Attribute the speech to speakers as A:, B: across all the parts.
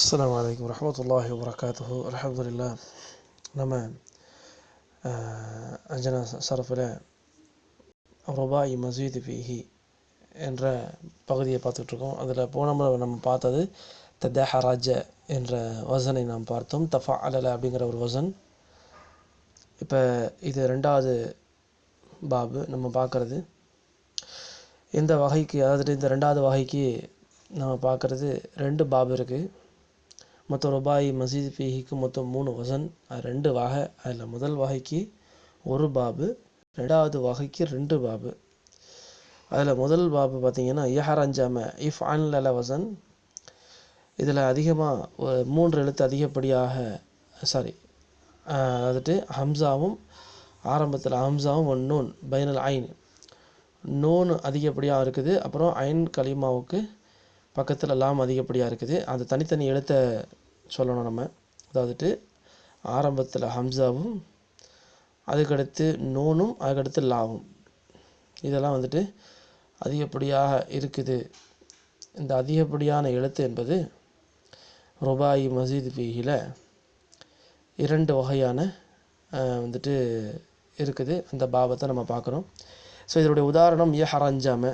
A: السلام عليكم ورحمة الله وبركاته. الحمد لله. நம்ம அஞ்சனா சரஃபில் ருபாய் மஸீது ஃபீஹி என்ற பகுதியை பார்த்துட்ருக்கோம். அதில் போன முறை நம்ம பார்த்தது ததஹரஜ என்ற வசனை நாம் பார்த்தோம். தஃபஅல அப்படிங்கிற ஒரு வசன். இப்போ இது ரெண்டாவது பாபு நம்ம பார்க்குறது. இந்த வகைக்கு, அதாவது இந்த ரெண்டாவது வகைக்கு நம்ம பார்க்குறது ரெண்டு பாபு இருக்குது. மொத்தம் ருபாய் மஸீது ஃபீஹிக்கு மொத்தம் 3 வசன், அது 2 வகை. அதில் முதல் வகைக்கு ஒரு பாபு, ரெண்டாவது வகைக்கு 2 பாபு. அதில் முதல் பாபு பார்த்திங்கன்னா யஹரஞ்சம இஃப் அன்ல வசன். இதில் அதிகமாக 3 எழுத்து அதிகப்படியாக அதாவது ஹம்சாவும், ஆரம்பத்தில் ஹம்சாவும் நூன் பைனல் ஐன், நூன் அதிகப்படியாக இருக்குது. அப்புறம் ஐன் கலிமாவுக்கு பக்கத்தில் லாம் அதிகப்படியாக இருக்குது. அந்த தனித்தனி எழுத்தை சொல்லணும் நம்ம. அதாவது ஆரம்பத்தில் ஹம்சாவும், அதுக்கடுத்து நூனும், அதுக்கடுத்து லாவும், இதெல்லாம் அதிகப்படியாக இருக்குது. இந்த அதிகப்படியான எழுத்து என்பது ருபாய் மஸீது ஃபீஹில் 2 வகையான இருக்குது. அந்த பாபத்தை நம்ம பார்க்குறோம். ஸோ இதனுடைய உதாரணம் யஹரஞ்சம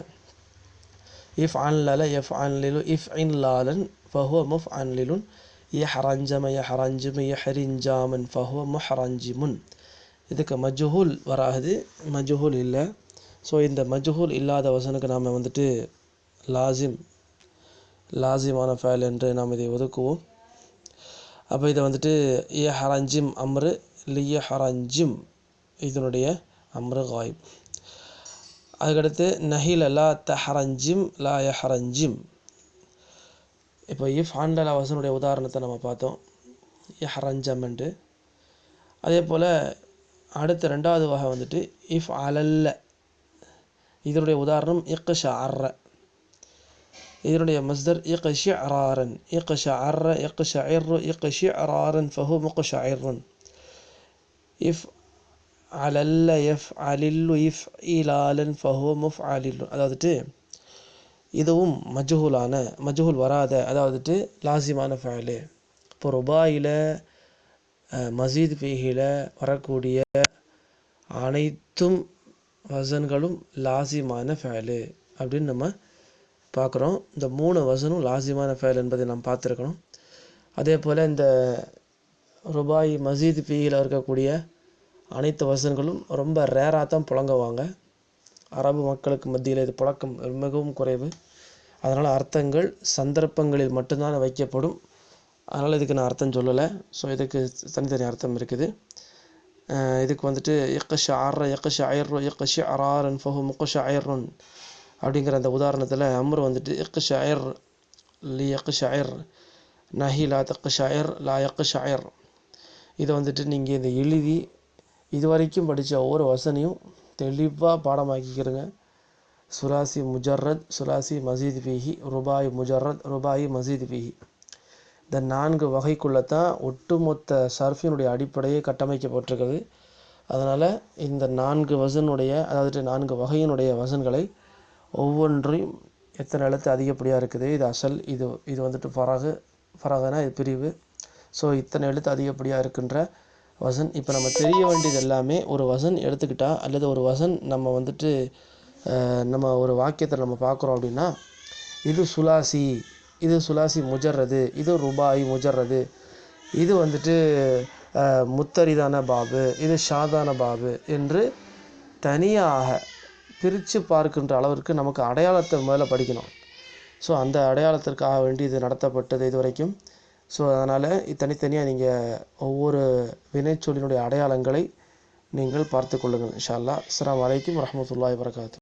A: இஃப் அன்லல எஃப் அன்லிலு இஃப் இன் லாலன் ஃபஹுவ முஃப் அன்லிலுன் யஹரஞ்சம யஹரஞ்சிமு யஹரிஞ்சாமன் ஃபஹுவ முஹரஞ்சிமுன். இதுக்கு மஜ்ஹூல் வராது, மஜ்ஹூல் இல்லை. ஸோ இந்த மஜ்ஹூல் இல்லாத வசனுக்கு நாம் லாசிமான ஃபேல் என்று நாம் இதை ஒதுக்குவோம். அப்போ இதை யஹரஞ்சிம் அம்ரு லியஹரஞ்சிம், இதனுடைய அம்ரு காயிப். அதுக்கடுத்து நஹில லா தஹரஞ்சிம் லா யஹரஞ்சிம். இப்போ இஃப் அன்ல வசனுடைய உதாரணத்தை நம்ம பார்த்தோம், யஹரஞ்சம்ன்ட்டு. அதே போல் அடுத்த ரெண்டாவது வகை இஃப் அலல்ல, இதனுடைய உதாரணம் இக்ஷஅர்ர. இதனுடைய மஸ்தர் இக்ஷஅராரன், இக்ஷஅர்ர இக்ஷஇர்ரு இக்ஷஇராரன் ஃபஹு முக்ஷஇர்ருன். இஃப் அலல்ல எஃப் அலில்லு இஃப் இலாலன் ஃபஹுவ முஃப் அலில்லு. அதாவது இதுவும் மஜ்ஹூல் வராத, அதாவது லாசிமான ஃபேலு. இப்போ ருபாயில் மஸீது ஃபீஹில் வரக்கூடிய அனைத்தும் வசன்களும் லாசிமான ஃபேலு அப்படின்னு நம்ம பார்க்குறோம். இந்த 3 வசனும் லாசிமான ஃபேல் என்பதை நாம் பார்த்துருக்கணும். அதே போல் இந்த ருபாய் மஸீது ஃபீஹில் இருக்கக்கூடிய அனைத்து வசன்களும் ரொம்ப ரேராக தான் புழங்குவாங்க. அரபு மக்களுக்கு மத்தியில் இது புழக்கம் மிகவும் குறைவு. அதனால் அர்த்தங்கள் சந்தர்ப்பங்களில் மட்டும்தான் வைக்கப்படும். அதனால் இதுக்கு நான் அர்த்தம் சொல்லலை. ஸோ இதுக்கு தனித்தனி அர்த்தம் இருக்குது. இதுக்கு இக்ஷஅர்ர இக்ஷஇர்ரு இக்ஷஇராரன் ஃபஹு முக்ஷஇர்ருன் அப்படிங்கிற அந்த உதாரணத்தில் அம்ரு இக்ஷஇர் லி இக்ஷஇர், நஹி லா தக்ஷஇர் லா யக்ஷஇர். இதை நீங்கள் இதை எழுதி இதுவரைக்கும் படித்த ஒவ்வொரு வசனையும் தெளிவாக பாடமாக்கிக்கிறங்க. சுலாசி முஜர்ரத், சுலாசி மஸீது ஃபீஹி, ருபாய் முஜர்ரத், ருபாய் மஸீது ஃபீஹி. இந்த 4 வகைக்குள்ளே தான் ஒட்டுமொத்த சர்ஃபினுடைய அடிப்படையை கட்டமைக்கப்பட்டிருக்கிறது. அதனால் இந்த 4 வசனுடைய, அதாவது 4 வகையினுடைய வசன்களை ஒவ்வொன்றையும் எத்தனை எழுத்து அதிகப்படியாக இருக்குது, இது அசல், இது ஃபரகுனா இது பிரிவு. ஸோ இத்தனை எழுத்து அதிகப்படியாக இருக்கின்ற வசன். இப்போ நம்ம தெரிய வேண்டியது எல்லாமே, ஒரு வசன் எடுத்துக்கிட்டால் அல்லது ஒரு வசன் நம்ம ஒரு வாக்கியத்தில் நம்ம பார்க்குறோம் அப்படின்னா, இது சுலாசி முஜர்ரது, இது ருபாய் முஜர்ரது, இது முத்தரிதான பாபு, இது ஷாதான பாபு என்று தனியாக பிரித்து பார்க்கின்ற அளவிற்கு நமக்கு அடையாளத்தை முதல்ல படிக்கணும். ஸோ அந்த அடையாளத்திற்காக வேண்டி இது நடத்தப்பட்டது இது வரைக்கும். ஸோ அதனால் தனித்தனியாக நீங்கள் ஒவ்வொரு வினைச்சொல்லினுடைய அடையாளங்களை நீங்கள் பார்த்து கொள்ளுங்கள். இன்ஷா அல்லாஹ். அஸ்ஸலாமு அலைக்கும் வரஹ்மத்துல்லாஹி வபரகாத்துஹு.